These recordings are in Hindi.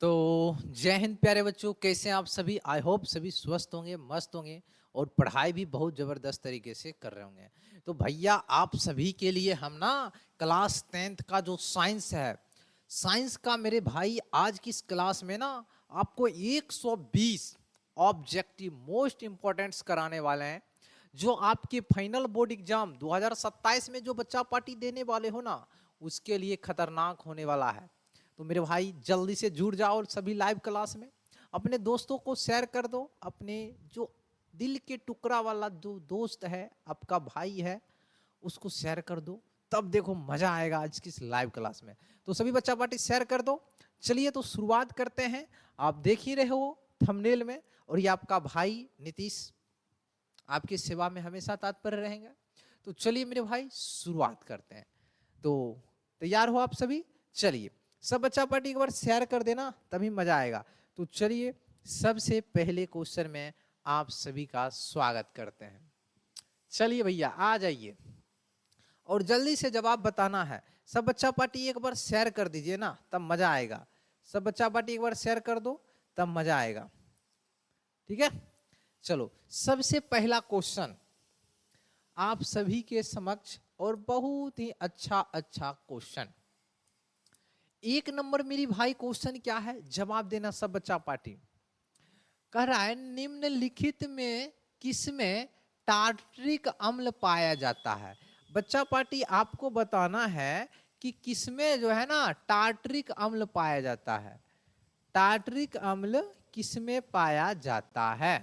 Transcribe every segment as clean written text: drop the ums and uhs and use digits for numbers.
तो जय हिंद प्यारे बच्चों, कैसे हैं आप सभी। आई होप सभी स्वस्थ होंगे, मस्त होंगे और पढ़ाई भी बहुत ज़बरदस्त तरीके से कर रहे होंगे। तो भैया आप सभी के लिए हम ना क्लास 10th का जो साइंस है, साइंस का मेरे भाई आज की इस क्लास में ना आपको 120 ऑब्जेक्टिव मोस्ट इम्पोर्टेंट्स कराने वाले हैं, जो आपके फाइनल बोर्ड एग्जाम 2027 में जो बच्चा पार्टी देने वाले हो ना, उसके लिए खतरनाक होने वाला है। तो मेरे भाई जल्दी से जुड़ जाओ सभी लाइव क्लास में, अपने दोस्तों को शेयर कर दो, अपने जो दिल के टुकड़ा वाला जो दोस्त है, आपका भाई है, उसको शेयर कर दो। तब देखो मजा आएगा आज की इस लाइव क्लास में। तो सभी बच्चा पार्टी शेयर कर दो। चलिए तो शुरुआत करते हैं। आप देख ही रहे हो थंबनेल में, और ये आपका भाई नीतीश आपकी सेवा में हमेशा तत्पर रहेंगे। तो चलिए मेरे भाई शुरुआत करते हैं। तो तैयार हो आप सभी? चलिए सब बच्चा पार्टी एक बार शेयर कर देना, तभी मजा आएगा। तो चलिए सबसे पहले क्वेश्चन में आप सभी का स्वागत करते हैं। चलिए भैया आ जाइए और जल्दी से जवाब बताना है। सब बच्चा पार्टी एक बार शेयर कर दीजिए ना, तब मजा आएगा। सब बच्चा पार्टी एक बार शेयर कर दो, तब मजा आएगा। ठीक है, चलो सबसे पहला क्वेश्चन आप सभी के समक्ष, और बहुत ही अच्छा अच्छा क्वेश्चन। एक नंबर मेरी भाई क्वेश्चन क्या है, जवाब देना सब बच्चा पार्टी। कह रहा है निम्नलिखित में किसमें टार्ट्रिक अम्ल पाया जाता है। बच्चा पार्टी आपको बताना है कि किसमें जो है ना टार्ट्रिक अम्ल पाया जाता है। टार्ट्रिक अम्ल किसमें पाया जाता है,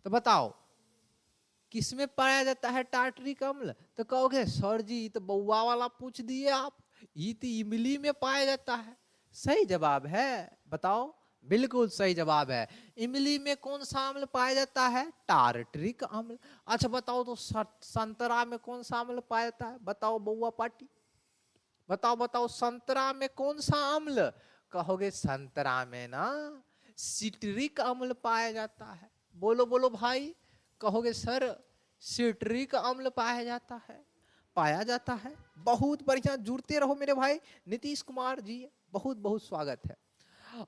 तो बताओ किसमें पाया जाता है टार्ट्रिक अम्ल। तो कहोगे सर जी तो बउआ वाला पूछ दिए आप, ये तो इमली में पाया जाता है। सही जवाब है, बताओ। बिल्कुल सही जवाब है। इमली में कौन सा अम्ल पाया जाता है? टार्ट्रिक अम्ल। अच्छा बताओ तो संतरा में कौन सा अम्ल पाया जाता है? बताओ बउआ पार्टी, बताओ बताओ संतरा में कौन सा अम्ल। कहोगे संतरा में ना सिट्रिक अम्ल पाया जाता है। बोलो बोलो भाई। कहोगे सर सिट्रिक अम्ल पाया जाता है, पाया जाता है। बहुत बढ़िया, जुड़ते रहो मेरे भाई। नीतीश कुमार जी बहुत बहुत स्वागत है।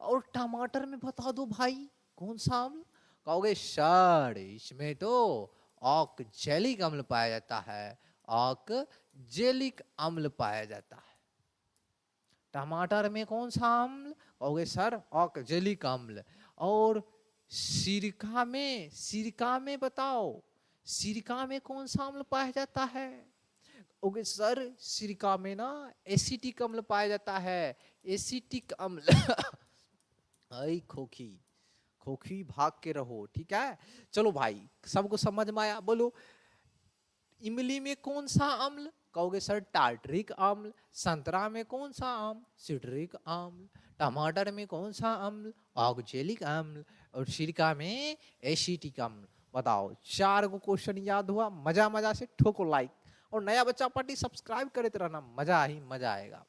और टमाटर में बता दो भाई कौन सा अम्ल। कहोगे सर इसमें तो ऑक्जेलिक अम्ल पाया जाता है, ऑक्जेलिक अम्ल पाया जाता है। टमाटर में कौन सा अम्ल? कहोगे सर ऑक्जेलिक अम्ल। और सिरका में बताओ सिरका में कौन सा अम्ल पाया जाता है? ओके सर सिरका में ना एसिटिक अम्ल पाया जाता है, एसिटिक अम्ल। आई खोखी खोखी भाग के रहो, ठीक है। चलो भाई सबको समझ में आया। बोलो इमली में कौन सा अम्ल? कहोगे सर टार्ट्रिक अम्ल। संतरा में कौन सा अम्ल? सिट्रिक अम्ल। टमाटर में कौन सा अम्ल? ऑक्जेलिक अम्ल। और सिरका में एसिटिक अम्ल। बताओ, 4 को क्वेश्चन याद हुआ। मजा मजा से ठोको लाइक, और नया बच्चा पार्टी सब्सक्राइब करे रहना, मजा ही मजा आएगा।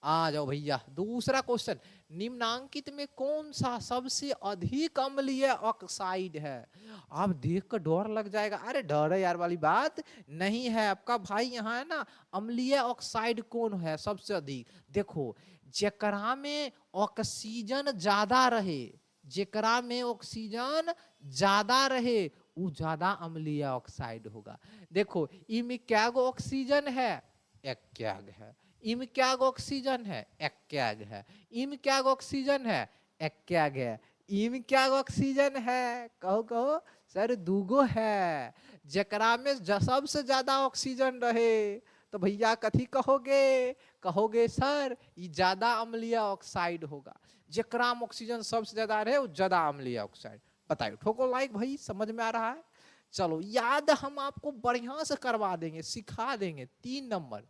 आ जाओ भैया दूसरा क्वेश्चन। निम्नांकित में कौन सा सबसे अधिक अम्लीय ऑक्साइड है? आप देख कर डर लग जाएगा। अरे डर यार वाली बात नहीं है, आपका भाई यहाँ है ना। अम्लीय ऑक्साइड कौन है सबसे अधिक? देखो जेकरा में ऑक्सीजन ज्यादा रहे, जेकरा में ऑक्सीजन ज्यादा रहे वो ज्यादा अम्लीय ऑक्साइड होगा। देखो इनमें क्या गो ऑक्सीजन है? एक कैग है। इम क्या ऑक्सीजन है? एक कैग है। इम क्या ऑक्सीजन है? एक कैग है। इम क्या ऑक्सीजन है? कहो कहो सर दूगो है। जकरा में सबसे ज्यादा ऑक्सीजन रहे तो भैया कथी कहोगे? कहोगे सर ये ज्यादा अम्लीय ऑक्साइड होगा। जकरा में ऑक्सीजन सबसे ज्यादा रहे वो ज्यादा अम्लीय ऑक्साइड। बताइए ठोको लाइक भाई, समझ में आ रहा है? चलो याद हम आपको बढ़िया से करवा देंगे, सिखा देंगे। 3 नंबर,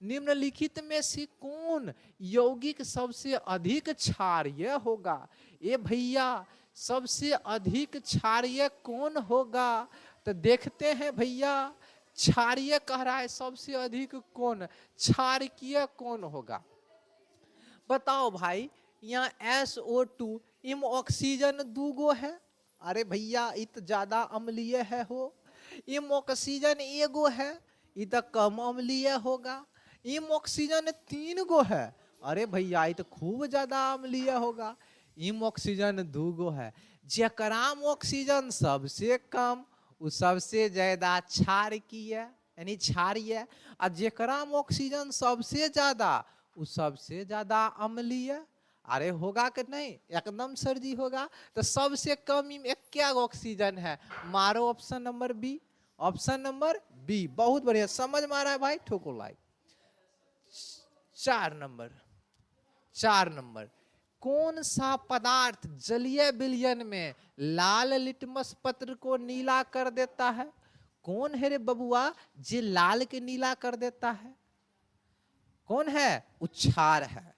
निम्नलिखित में से कौन यौगिक सबसे अधिक क्षारीय होगा? ए भैया सबसे अधिक क्षारीय कौन होगा? तो देखते हैं भैया। क्षारीय कह रहा है सबसे अधिक कौन, क्षारकीय कौन होगा? बताओ भाई। यहाँ SO2 इम ऑक्सीजन दूगो है। अरे भैया इत ज्यादा अम्लीय है हो। इम ऑक्सीजन एगो है, इत कम अम्लीय होगा। इम ऑक्सीजन 3 गो है, अरे भैया ये तो खूब ज्यादा अम्लीय होगा। इम ऑक्सीजन दूगो है, जेकराम ऑक्सीजन सबसे कम उ सबसे ज्यादा क्षारकीय यानी क्षारीय, और जेकराम ऑक्सीजन सबसे ज्यादा उ सबसे ज्यादा अम्लीय। अरे होगा कि नहीं, एकदम सर जी होगा। तो सबसे कम एक क्या ऑक्सीजन है, मारो option number B, option number B. बहुत बढ़िया, समझ में आ रहा है भाई, ठोको लाइक। 4 नंबर, 4 नंबर, कौन सा पदार्थ जलीय विलयन में लाल लिटमस पत्र को नीला कर देता है? कौन है रे बबुआ जे लाल के नीला कर देता है? कौन है? उच्छार है।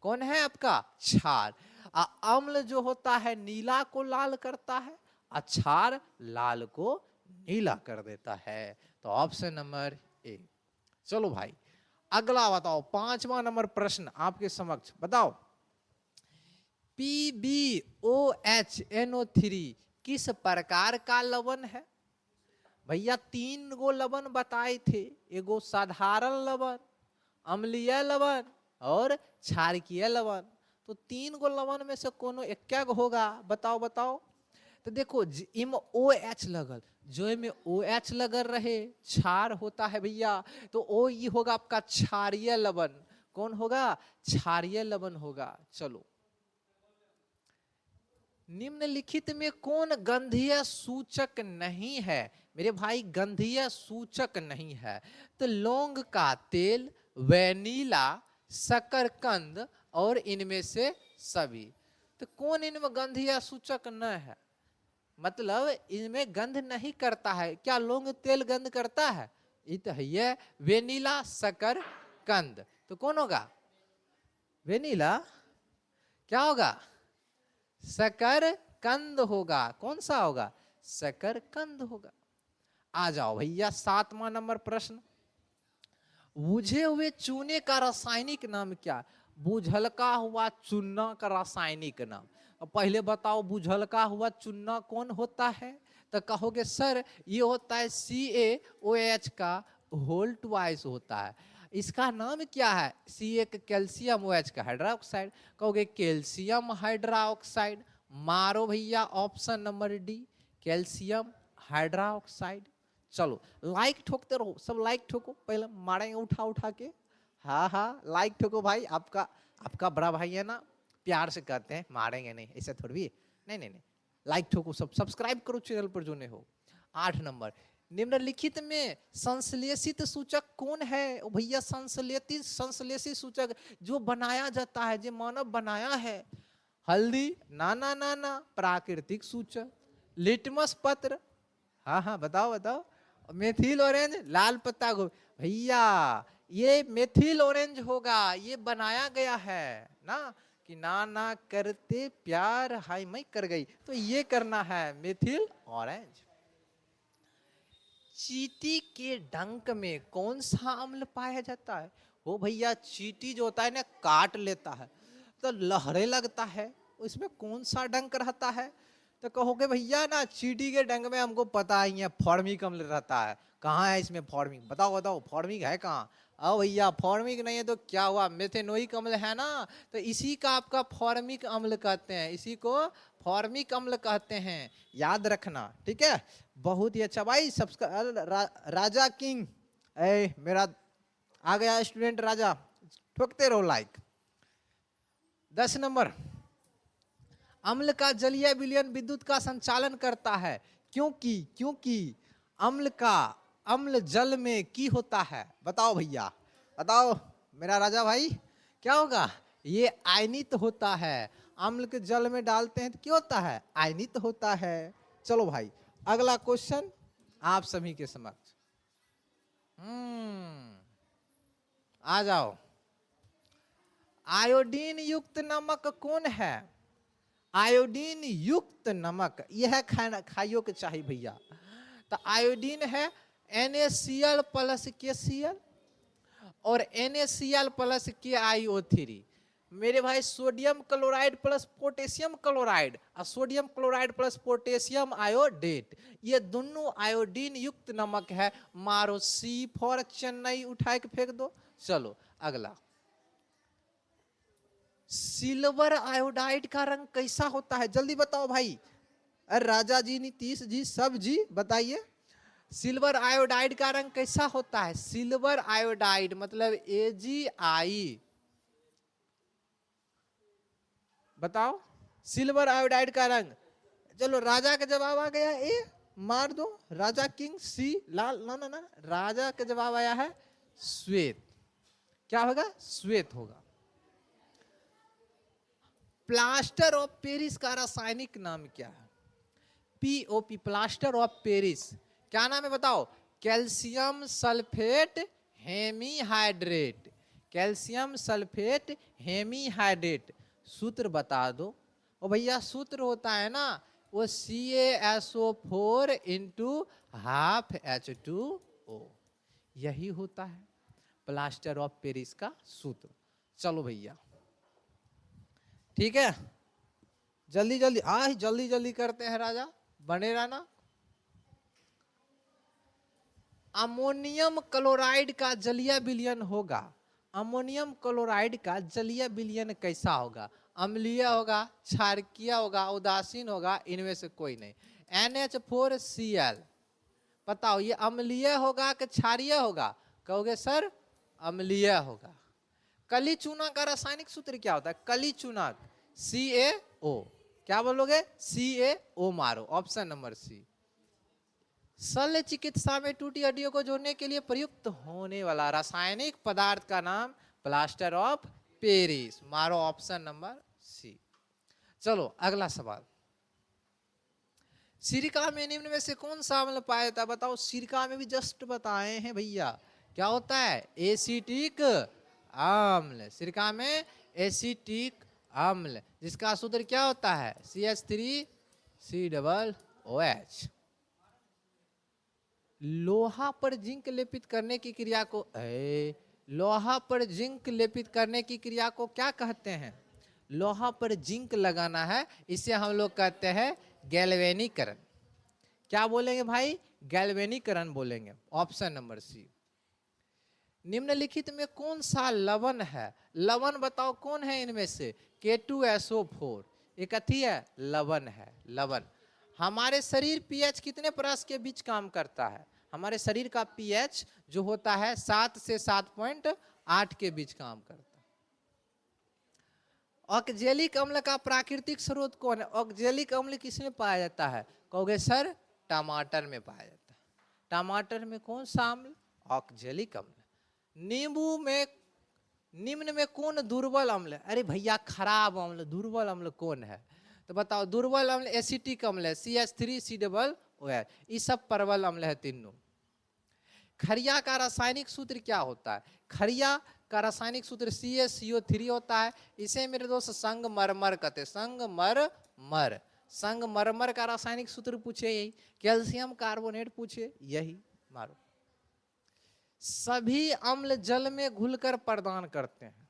कौन है आपका? क्षार। अम्ल जो होता है नीला को लाल करता है, क्षार लाल को नीला कर देता है। तो ऑप्शन नंबर ए। चलो भाई अगला बताओ, 5वां नंबर प्रश्न आपके समक्ष, बताओ PbOH किस प्रकार का लवण है? भैया 3 गो लवण बताए थे, एगो साधारण लवण, अम्लीय लवण और क्षारकीय लवण। तो 3 गो लवण में से कोनो एक होगा, बताओ बताओ। तो देखो इम OH लगल, जो में OH लगल रहे क्षार होता है भैया, तो ओ ये होगा आपका क्षारीय लवण। कौन होगा? क्षारीय लवण होगा। चलो, निम्नलिखित में कौन गंधीय सूचक नहीं है? मेरे भाई गंधीय सूचक नहीं है। तो लौंग का तेल, वेनिला, शकरकंद और इनमें से सभी। तो कौन इनमें गंधीय सूचक न है, मतलब इनमें गंध नहीं करता है? क्या लौंग तेल गंध करता है? ये तो है ये वेनिला, शकरकंद। तो कौन होगा? वेनिला। क्या होगा? शकरकंद होगा। कौन सा होगा? शकरकंद होगा। आ जाओ भैया 7वां नंबर प्रश्न, बुझे हुए चूने का रासायनिक नाम क्या? बुझलका हुआ चूना का रासायनिक नाम। अब पहले बताओ बुझलका हुआ चूना कौन होता है? तो कहोगे सर ये होता है CaOH का होल ट्वाइस होता है। इसका नाम क्या है? Ca कैल्शियम OH का हाइड्रोक्साइड। कहोगे कैल्शियम हाइड्रोक्साइड। मारो भैया option number D, calcium hydroxide. चलो लाइक ठोकते रहो, सब लाइक ठोको, पहले मारेंगे उठा उठा के। हाँ हाँ लाइक ठोको भाई, आपका आपका बड़ा भाई है ना, प्यार से कहते हैं, मारेंगे नहीं ऐसे थोड़ी भी। नहीं नहीं नहीं, लाइक ठोको, सब सब्सक्राइब करो चैनल पर जो नहीं हो। 8 नंबर, निम्नलिखित में संश्लेषित सूचक कौन है? ओ भैया संश्लेषित, संश्लेषित सूचक जो बनाया जाता है, जो मानव बनाया है। हल्दी ना ना ना ना, प्राकृतिक सूचक। लिटमस पत्र, हाँ हाँ बताओ बताओ। मेथिल ऑरेंज, लाल पत्ता गोभी। भैया ये मेथिल ऑरेंज होगा, ये बनाया गया है ना, कि ना ना करते प्यार हाय मैं कर गई, तो ये करना है मेथिल ऑरेंज। चींटी के डंक में कौन सा अम्ल पाया जाता है? वो भैया चींटी जो होता है ना काट लेता है तो लहरे लगता है, उसमें कौन सा डंक रहता है? तो कहोगे भैया ना चींटी के डंक में हमको पता ही है फॉर्मिक अम्ल रहता है। कहाँ है इसमें फॉर्मिक? बताओ बताओ फॉर्मिक है कहाँ? अब भैया फॉर्मिक नहीं है तो क्या हुआ? मेथेनोइक अम्ल है ना, तो इसी का आपका फॉर्मिक अम्ल कहते हैं, इसी को फॉर्मिक अम्ल कहते हैं, याद रखना ठीक है। बहुत ही अच्छा भाई, सब्सक्राइब राजा किंग, ए मेरा आ गया स्टूडेंट राजा, ठोकते रहो लाइक। 10 नंबर, अम्ल का जलीय विलयन विद्युत का संचालन करता है, क्योंकि क्योंकि अम्ल जल में की होता है। बताओ भैया बताओ मेरा राजा भाई, क्या होगा? ये आयनित होता है। अम्ल के जल में डालते हैं तो क्या होता है? आयनित होता है। चलो भाई अगला क्वेश्चन आप सभी के समक्ष, आ जाओ। आयोडीन युक्त नमक कौन है? आयोडीन युक्त नमक यह खाना खाइयो के चाहिए भैया। तो आयोडीन है NaCl प्लस KCl और NaCl प्लस KiO3। मेरे भाई sodium chloride plus potassium chloride और sodium chloride plus potassium iodate, ये दोनों आयोडीन युक्त नमक है। मारो C फॉर चेन्नई, उठा के फेंक दो। चलो अगला, सिल्वर आयोडाइड का रंग कैसा होता है? जल्दी बताओ भाई। अरे राजा जी, नीतीश जी, सब जी बताइए। सिल्वर आयोडाइड का रंग कैसा होता है? सिल्वर आयोडाइड मतलब AgI। बताओ सिल्वर आयोडाइड का रंग। चलो राजा का जवाब आ गया ए, मार दो। राजा किंग सी लाल, ना ना ना, राजा का जवाब आया है श्वेत। क्या होगा? श्वेत होगा। प्लास्टर ऑफ पेरिस का रासायनिक नाम क्या है? POP, plaster of Paris. क्या नाम है बताओ? Calcium sulphate hemihydrate. Calcium sulphate hemihydrate. सूत्र बता दो। ओ भैया सूत्र होता है ना वो CaSO4 इंटू हाफ H2O, यही होता है प्लास्टर ऑफ पेरिस का सूत्र। चलो भैया ठीक है, जल्दी जल्दी जल्दी जल्दी करते हैं राजा, बने रहना। अमोनियम क्लोराइड का जलीय विलयन होगा। अमोनियम क्लोराइड का जलीय विलयन कैसा होगा? अम्लीय होगा, क्षारकीय होगा, उदासीन होगा, इनमें से कोई नहीं। NH4Cl, बताओ ये अम्लीय होगा कि क्षारीय होगा? कहोगे सर अम्लीय होगा। कली चूना का रासायनिक सूत्र क्या होता है? कली चूना CaO। क्या बोलोगे? CaO मारो, ऑप्शन नंबर सी। शल्य चिकित्सा में टूटी हड्डियों को जोड़ने के लिए प्रयुक्त होने वाला रासायनिक पदार्थ का नाम प्लास्टर ऑफ पेरिस, मारो ऑप्शन नंबर सी। चलो अगला सवाल। सिरका में निम्न में से कौन सा अम्ल पाया जाता है? बताओ। सिरका में भी जस्ट बताए हैं भैया, क्या होता है? एसिटिक अम्ल। सिरका में एसिटिक अम्ल, जिसका सूत्र क्या होता है? CH3COOH। लोहा पर जिंक लेपित करने की क्रिया को लोहा पर जिंक लेपित करने की क्रिया को क्या कहते हैं? लोहा पर जिंक लगाना है, इसे हम लोग कहते हैं गैल्वेनीकरण। क्या बोलेंगे भाई? गैल्वेनीकरण बोलेंगे, ऑप्शन नंबर सी। निम्नलिखित में कौन सा लवण है? लवण बताओ कौन है इनमें से? K2SO4 एक अथी है, लवण है। लवण हमारे शरीर pH कितने परस के बीच काम करता है? हमारे शरीर का pH जो होता है 7 से 7.8 के बीच काम करता है। ऑक्जेलिक अम्ल का प्राकृतिक स्रोत कौन है? ऑक्जेलिक अम्ल किसमें पाया जाता है? कहोगे सर टमाटर में पाया जाता है। टमाटर में कौन सा अम्ल? ऑक्जेलिक अम्ल। नींबू में निम्न में कौन दुर्बल अम्ल है? अरे भैया खराब अम्ल, दुर्बल अम्ल कौन है? तो बताओ। दुर्बल अम्ल एसिटिक अम्ल है, CH3COOH। ये सब प्रबल अम्ल है तीनों। खरिया का रासायनिक सूत्र क्या होता है? खरिया का रासायनिक सूत्र CaCO3 होता है। इसे मेरे दोस्त संगमरमर कहते हैं, संगमरमर। संगमरमर का रासायनिक सूत्र पूछे यही, कैल्शियम कार्बोनेट पूछे यही, मारो। सभी अम्ल जल में घुलकर प्रदान करते हैं।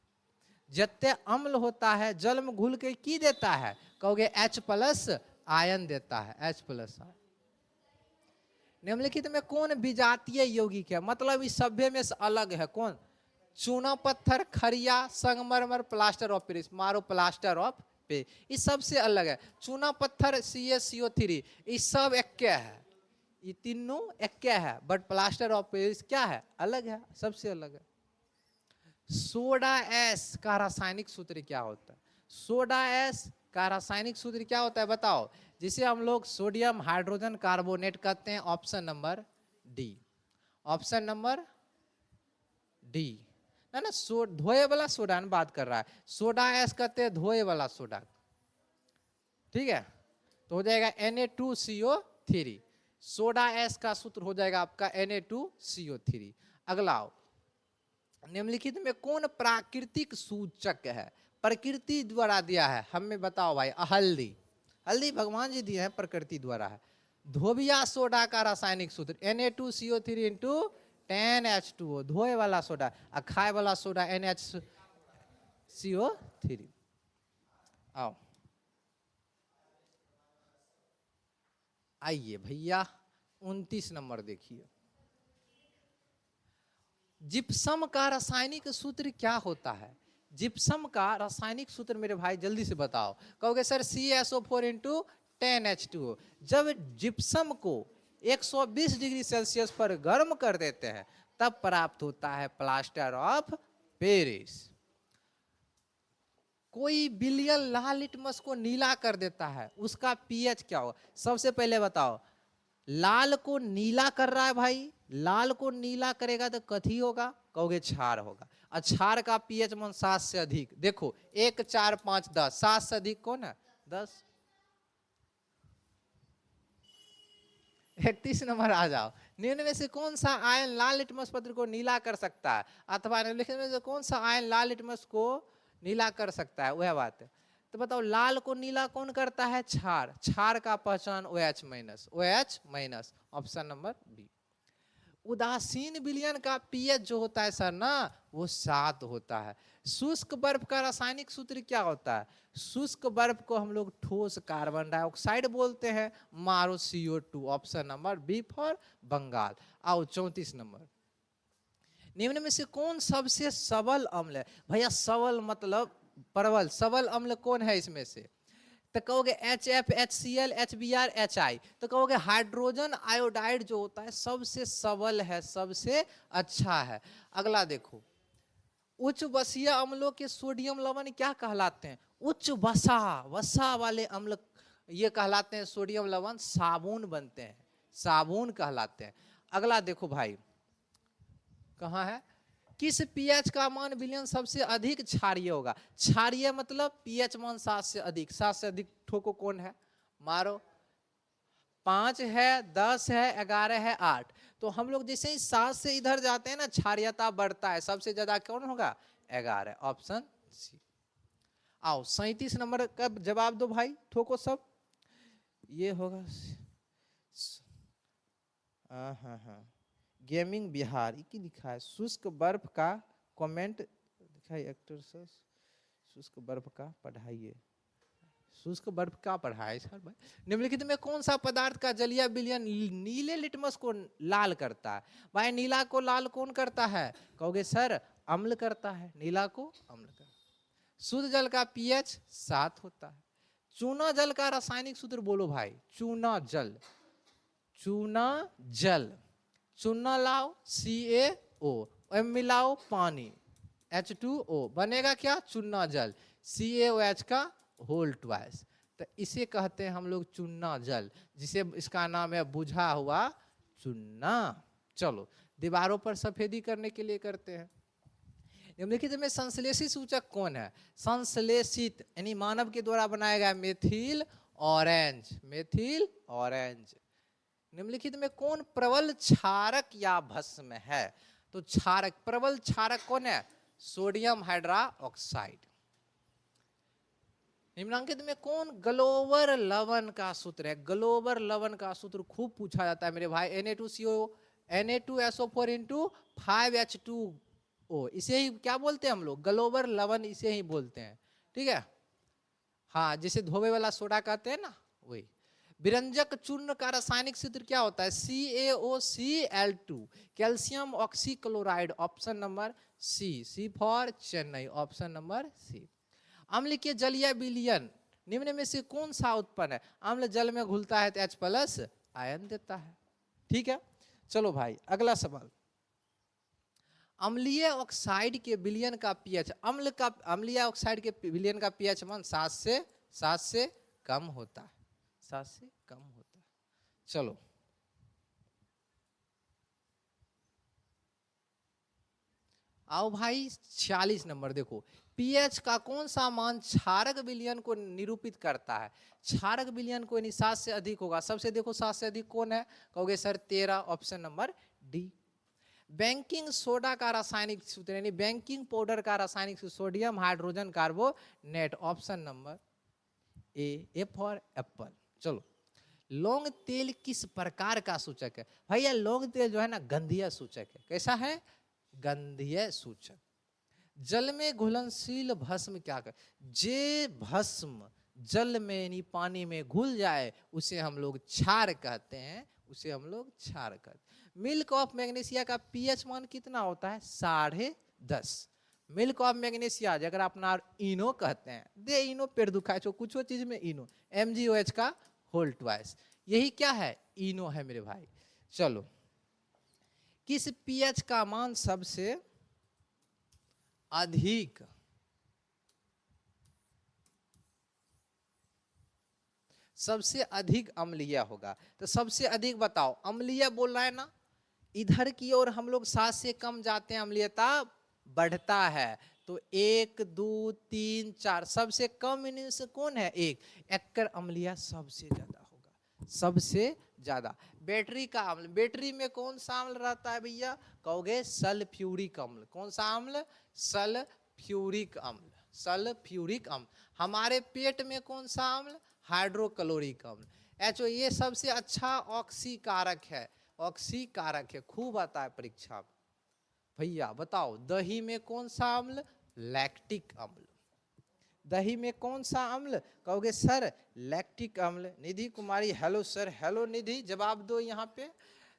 जितने अम्ल होता है जल में घुल के की देता है? कहोगे H+ आयन देता है, H+ आयन। निम्नलिखित में कौन विजातीय यौगिक है? मतलब इस सभ्य में से अलग है कौन? चूना पत्थर, खरिया, संगमरमर, प्लास्टर ऑफ पेरिस, मारो प्लास्टर ऑफ पेरिस। इस सबसे अलग है। चूना पत्थर CaCO3 इस सब एक है, ये तीनों एक है, बट प्लास्टर ऑफ पेरिस क्या है? अलग है, सबसे अलग है। सोडा एस का रासायनिक सूत्र क्या होता है? सोडा एस का रासायनिक सूत्र क्या होता है बताओ? जिसे हम लोग सोडियम हाइड्रोजन कार्बोनेट कहते हैं, option number D. Option number D ना ना, धोए वाला सोडा में बात कर रहा है। सोडा एस कहते हैं धोए वाला सोडा, ठीक है? तो हो जाएगा Na2CO3। सोडा एस का सूत्र हो जाएगा आपका Na2CO3। अगला आओ। निम्नलिखित में कौन प्राकृतिक सूचक है? प्रकृति द्वारा दिया है, हमें बताओ भाई। हल्दी, हल्दी भगवान जी दिए हैं, प्रकृति द्वारा है। धोबिया सोडा का रासायनिक सूत्र Na2CO3 इंटू 10H2O, धोए वाला सोडा। और खाए वाला सोडा NaCO3। आओ आइए भैया 29 नंबर देखिए। जिप्सम का रासायनिक सूत्र क्या होता है? जिप्सम का रासायनिक सूत्र मेरे भाई जल्दी से बताओ। कहोगे सर CaSO4 इंटू 10H2O। जब जिप्सम को 120 डिग्री सेल्सियस पर गर्म कर देते हैं तब प्राप्त होता है प्लास्टर ऑफ पेरिस। कोई विलयन लाल लिटमस को नीला कर देता है, उसका पीएच क्या होगा? सबसे पहले बताओ, लाल को नीला कर रहा है भाई, लाल को नीला करेगा तो कथी होगा? कहोगे क्षार होगा। और क्षार का पीएच मान 7 से अधिक, देखो 1 4 5 10, 7 से अधिक कौन है? 10। 31 नंबर आ जाओ। निम्न में से कौन सा आयन लाल लिटमस पत्र को नीला कर सकता है? अथवा निम्नलिखित में से कौन सा आयन लाल लिटमस को नीला कर सकता है? वह बात है। तो बताओ लाल को नीला कौन करता है? क्षार। क्षार का पहचान OH minus, OH minus, option number B. उदासीन विलयन का पीएच जो होता है सर ना, वो 7 होता है। शुष्क बर्फ का रासायनिक सूत्र क्या होता है? शुष्क बर्फ को हम लोग ठोस कार्बन डाइऑक्साइड बोलते हैं, मारो CO2, option number B for Bengal. आओ 34 नंबर। निम्न में से कौन सबसे सबल अम्ल है? भैया सबल मतलब प्रबल, सबल अम्ल कौन है इसमें से? तो कहोगे HF, HCl, HBr, HI। तो कहोगे हाइड्रोजन आयोडाइड जो होता है सबसे सबल है, सबसे अच्छा है। अगला देखो, उच्च वसीय अम्लों के सोडियम लवण क्या कहलाते हैं? उच्च वसा, वसा वाले अम्ल ये कहलाते हैं सोडियम लवण, साबुन बनते हैं, साबुन कहलाते हैं। अगला देखो भाई, कहाँ है? किस पीएच का मान विलयन सबसे अधिक क्षारीय होगा? क्षारीय मतलब पीएच मान 7 से अधिक। 7 से अधिक ठोको कौन है? मारो। 5 है, 10 है, 11 है, 8। तो हम लोग जैसे ही 7 से इधर जाते हैं ना, क्षारीयता बढ़ता है। सबसे ज्यादा कौन होगा? 11, ऑप्शन सी। आओ 37 नंबर का जवाब दो भाई, ठोको सब। ये होगा हाँ गेमिंग बिहार की लिखा है। शुष्क बर्फ का कमेंट दिखाई एक्टर सर, शुष्क बर्फ का पढ़ाइए। शुष्क बर्फ का पढ़ाए सर भाई। निम्नलिखित में कौन सा पदार्थ का जलीय विलयन नीले लिटमस को लाल करता है? भाई नीला को लाल कौन करता है? कहोगे सर अम्ल करता है, नीला को अम्ल करता है। शुद्ध जल का पीएच 7 होता है। चूना जल का रासायनिक सूत्र बोलो भाई। चूना जल, चूना जल, चूना लाओ CaO, मिलाओ पानी H2O, बनेगा क्या? चूना जल, CaOH का होल ट्वाइस। तो इसे कहते हैं हम लोग चूना जल, जिसे इसका नाम है बुझा हुआ चूना। चलो दीवारों पर सफेदी करने के लिए करते हैं। निम्नलिखित में संश्लेषित सूचक कौन है? संश्लेषित यानी मानव के द्वारा बनाया गया मेथिल ऑरेंज, मेथिल ऑरेंज। निम्नलिखित में कौन प्रबल क्षारक या भस्म है? तो क्षारक, प्रबल क्षारक कौन है? Sodium hydroxide. निम्नांकित में कौन ग्लोबर लवण का सूत्र है? ग्लोबर लवण का सूत्र खूब पूछा जाता है मेरे भाई। Na2CO, Na2SO4 इंटू 5H2O, इसे ही क्या बोलते हैं हम लोग? ग्लोबर लवण इसे ही बोलते हैं, ठीक है। हाँ, जिसे धोबे वाला सोडा कहते हैं ना, वही। विरंजक चूर्ण का रासायनिक सूत्र क्या होता है? CaOCl2, calcium oxychloride, option number C for Chennai, option number C. अम्ल के जलीय विलयन निम्न में से कौन सा उत्पन्न है? अम्ल जल में घुलता है तो H+ आयन देता है, ठीक है। चलो भाई अगला सवाल। अम्लीय ऑक्साइड के विलयन का पीएच, अम्लीय ऑक्साइड के विलयन का पीएच मान 7 से कम होता है, 7 से कम होता है। चलो आओ भाई 46 नंबर देखो, पीएच का कौन सा मान क्षारक विलयन को निरूपित करता है? क्षारक विलयन को 7 से अधिक होगा। सबसे देखो 7 से अधिक कौन है? कहोगे sir 13, option number D. Baking soda का रासायनिक सूत्र यानी बेकिंग पाउडर का रासायनिक सूत्र sodium hydrogen carbonate, option number A for Apple. चलो लौंग तेल किस प्रकार का सूचक है? भैया लौंग तेल जो है ना गंधीय सूचक है। कैसा है? गंधीय सूचक। जल में घुलनशील भस्म क्या कर? जे भस्म जल में यानी पानी में घुल जाए उसे हम लोग क्षार कहते हैं, उसे हम लोग क्षार कहते हैं। मिल्क ऑफ मैग्नीशिया का पीएच मान कितना होता है? 10.5। मिल्क ऑफ मैग्नीशिया जगह अपना इनो कहते हैं, दे इनो पेट दुखाए छो कुछ चीज में इनो, MgOH का होल ट्वाइस, यही क्या है, इनो है मेरे भाई। चलो, किस पीएच का मान सबसे अधिक अम्लीय होगा? तो सबसे अधिक बताओ, अम्लीय बोल रहा है ना, इधर की ओर हम लोग 7 से कम जाते हैं अम्लीयता बढ़ता है। तो 1 2 3 4 सबसे कम मीनिंग कौन है, एक, एक्कर अम्लीय सबसे ज्यादा होगा, सबसे ज्यादा। बैटरी का अम्ल, बैटरी में कौन सा अम्ल रहता है भैया, कहोगे सल्फ्यूरिक अम्ल, कौन सा अम्ल, सल्फ्यूरिक अम्ल, सल्फ्यूरिक अम्ल। हमारे पेट में कौन सा अम्ल, हाइड्रोक्लोरिक अम्ल, HO, ये सबसे अच्छा ऑक्सीकारक है, ऑक्सीकारक है, खूब आता है परीक्षा में। भैया बताओ, दही में कौन सा अम्ल, लैक्टिक अम्ल, दही में कौन सा अम्ल, कहोगे सर लैक्टिक अम्ल। निधि कुमारी हेलो सर, हेलो निधि, जवाब दो यहाँ पे।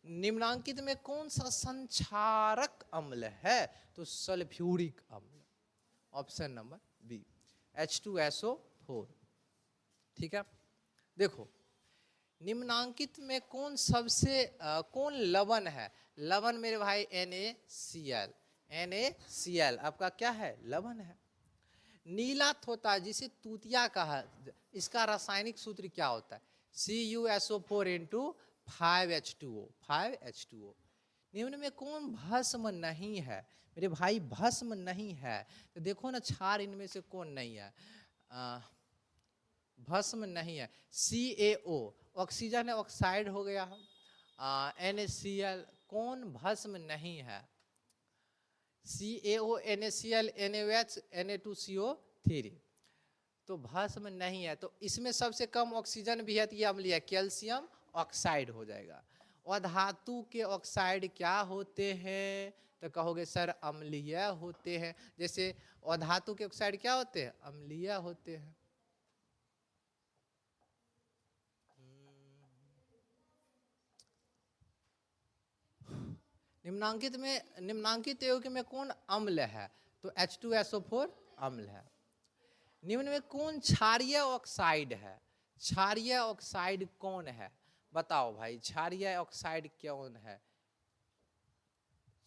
निम्नांकित में कौन सा संक्षारक अम्ल है, तो सल्फ्यूरिक अम्ल, ऑप्शन नंबर बी, H2SO4। ठीक है, देखो निम्नांकित में कौन सबसे कौन लवण है, लवण मेरे भाई NaCl, NaCl आपका क्या है, लवण है। नीला तोता जिसे तूतिया कहा, इसका रासायनिक सूत्र क्या होता है, CuSO4 इंटू 5H2O, 5H2O। निम्न में कौन भस्म नहीं है, मेरे भाई भस्म नहीं है, तो देखो ना क्षार इनमें से कौन नहीं है, भस्म नहीं है, CaO ऑक्सीजन ऑक्साइड हो गया, NaCl कौन भस्म नहीं है, CaO NaCl NaOH Na2CO3, तो भस्म नहीं है। तो इसमें सबसे कम ऑक्सीजन भी है, तो ये अम्लीय, कैल्शियम ऑक्साइड हो जाएगा। और धातु के ऑक्साइड क्या होते हैं, तो कहोगे सर अम्लीय होते हैं, जैसे और धातु के ऑक्साइड क्या होते हैं, अम्लीय होते हैं। निम्नांकित यौगिक में कौन अम्ल है, तो H2SO4 अम्ल है। निम्न में कौन क्षारीय ऑक्साइड है, क्षारीय ऑक्साइड कौन है, बताओ भाई, क्षारीय ऑक्साइड कौन है,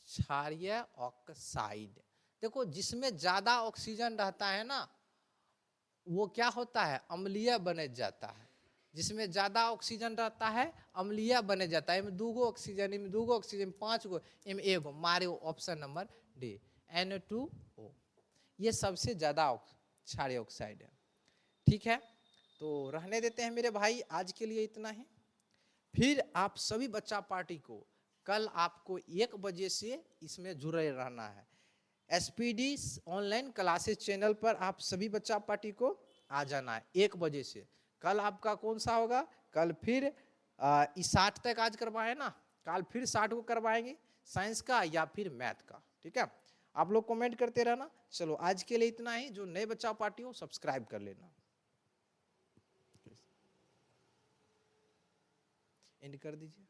क्षारीय ऑक्साइड, देखो जिसमें ज्यादा ऑक्सीजन रहता है ना, वो क्या होता है, अम्लीय बने जाता है, जिसमें ज्यादा ऑक्सीजन रहता है अम्लीय बने जाता है। इनमें 2 गो ऑक्सीजन, इनमें 2 गो ऑक्सीजन, 5 गो, इनमें 1 गो, मारे ऑप्शन नंबर डी, Na2O, ये सबसे ज्यादा क्षारीय ऑक्साइड है। ठीक है, तो रहने देते हैं मेरे भाई, आज के लिए इतना ही। फिर आप सभी बच्चा पार्टी को कल आपको 1 बजे से इसमें जुड़े रहना है। SPD ऑनलाइन क्लासेस चैनल पर आप सभी बच्चा पार्टी को आ जाना है 1 बजे से। कल आपका कौन सा होगा, कल फिर इस 60 तक आज करवाए ना, कल फिर 60 को करवाएंगे, साइंस का या फिर मैथ का। ठीक है, आप लोग कमेंट करते रहना। चलो आज के लिए इतना ही, जो नए बच्चा पार्टी हो सब्सक्राइब कर लेना। एंड कर दीजिए।